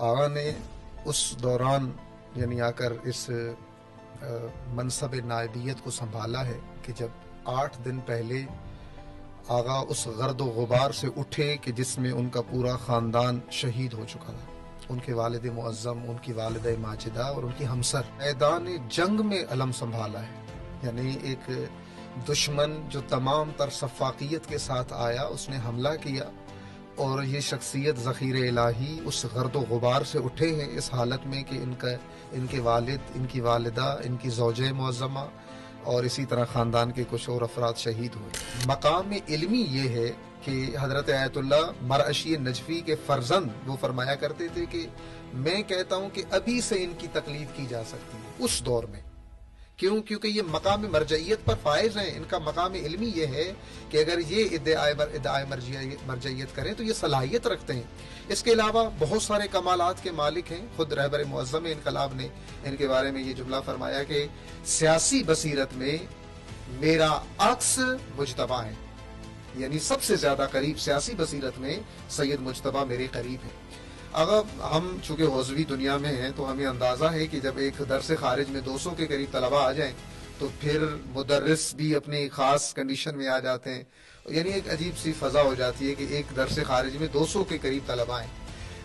آغا نے اس دوران یعنی آ کر اس منصب نائبیت کو سنبھالا ہے کہ جب 8 دن پہلے آغا اس گرد و غبار سے اٹھے کہ جس میں ان کا پورا خاندان شہید ہو چکا تھا، ان کے والد معظم، ان کی والدہ ماجدہ اور ان کی ہمسر میدان جنگ میں علم سنبھالا ہے۔ یعنی ایک دشمن جو تمام تر سفاقیت کے ساتھ آیا، اس نے حملہ کیا اور یہ شخصیت ذخیر الہی اس گرد و غبار سے اٹھے ہیں اس حالت میں کہ ان کے والد، ان کی والدہ، ان کی زوجہ معظمہ اور اسی طرح خاندان کے کچھ اور افراد شہید ہوئے۔ مقام علمی یہ ہے کہ حضرت آیت اللہ مرعشی نجفی کے فرزند وہ فرمایا کرتے تھے کہ میں کہتا ہوں کہ ابھی سے ان کی تقلید کی جا سکتی ہے اس دور میں، کیونکہ یہ مقام مرجعیت پر فائز ہیں۔ ان کا مقام علمی یہ ہے کہ اگر یہ ادعائے مرجعیت کریں تو یہ صلاحیت رکھتے ہیں۔ اس کے علاوہ بہت سارے کمالات کے مالک ہیں۔ خود رہبر معظم انقلاب نے ان کے بارے میں یہ جملہ فرمایا کہ سیاسی بصیرت میں میرا عکس مجتبیٰ ہے، یعنی سب سے زیادہ قریب سیاسی بصیرت میں سید مجتبیٰ میرے قریب ہیں۔ اگر ہم چونکہ حوزوی دنیا میں ہیں تو ہمیں اندازہ ہے کہ جب ایک درس خارج میں 200 کے قریب طلباء آ جائیں تو پھر مدرس بھی اپنی خاص کنڈیشن میں آ جاتے ہیں، یعنی ایک عجیب سی فضا ہو جاتی ہے کہ ایک درس خارج میں 200 کے قریب طلباء ہیں۔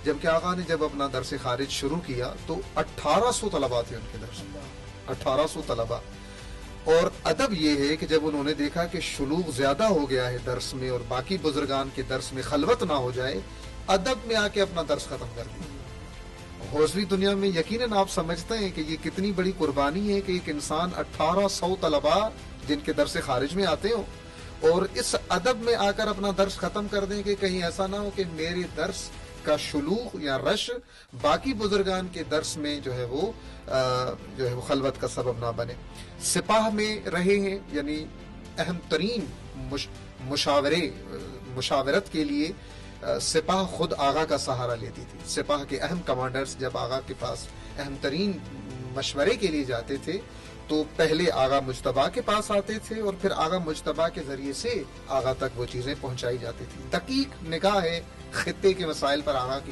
جبکہ آقا نے جب اپنا درس خارج شروع کیا تو 1800 طلباء تھے ان کے درس میں، 1800 طلباء۔ اور ادب یہ ہے کہ جب انہوں نے دیکھا کہ شلوغ زیادہ ہو گیا ہے درس میں اور باقی بزرگان کے درس میں خلوت نہ ہو جائے، ادب میں آ کے اپنا درس ختم کر دیا۔ حوزوی دنیا میں یقیناً آپ سمجھتے ہیں کہ یہ کتنی بڑی قربانی ہے کہ ایک انسان 1800 طلباء جن کے درس خارج میں آتے ہوں اور اس ادب میں آ کر اپنا درس ختم کر دیں کہ کہیں ایسا نہ ہو کہ میرے درس کا شلوغ یا رش باقی بزرگان کے درس میں جو ہے وہ خلوت کا سبب نہ بنے۔ سپاہ میں رہے ہیں، یعنی اہم ترین مشاورت کے لیے سپاہ خود آغا کا سہارا لیتی تھی۔ سپاہ کے اہم کمانڈرز جب آغا کے پاس اہم ترین مشورے کے لیے جاتے تھے تو پہلے آغا مجتبیٰ کے پاس آتے تھے اور پھر آغا مجتبیٰ کے ذریعے سے آغا تک وہ چیزیں پہنچائی جاتی تھی۔ دقیق نگاہ ہے خطے کے مسائل پر آغا کی۔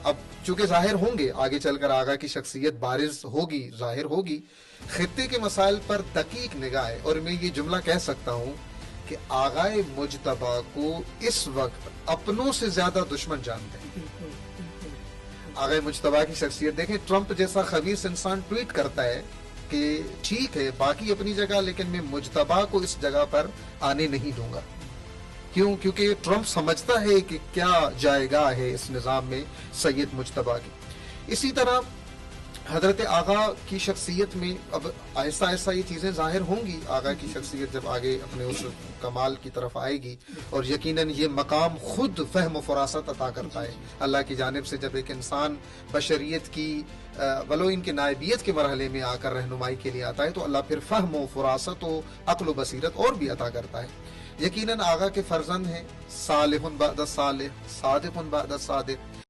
اب چونکہ ظاہر ہوں گے، آگے چل کر آغا کی شخصیت بارز ہوگی، ظاہر ہوگی، خطے کے مسائل پر دقیق نگاہ ہے۔ اور میں یہ جملہ کہہ سکتا ہوں کہ آغا مجتبیٰ کو اس وقت اپنوں سے زیادہ دشمن جانتے ہیں۔ آغا مجتبیٰ کی شخصیت دیکھیں، ٹرمپ جیسا خبیث انسان ٹویٹ کرتا ہے کہ ٹھیک ہے باقی اپنی جگہ لیکن میں مجتبیٰ کو اس جگہ پر آنے نہیں دوں گا۔ کیوں؟ کیونکہ ٹرمپ سمجھتا ہے کہ کیا جائے گا ہے اس نظام میں سید مجتبیٰ کی۔ اسی طرح حضرت آغا کی شخصیت میں اب ایسا یہ چیزیں ظاہر ہوں گی۔ آغا کی شخصیت جب آگے اپنے اس کمال کی طرف آئے گی اور یقیناً یہ مقام خود فہم و فراست عطا کرتا ہے اللہ کی جانب سے۔ جب ایک انسان بشریت کی ولو ان کے نائبیت کے مرحلے میں آ کر رہنمائی کے لیے آتا ہے تو اللہ پھر فہم و فراست و عقل و بصیرت اور بھی عطا کرتا ہے۔ یقیناً آغا کے فرزند ہیں، صالح بعد صالح، صادق بعد صادق۔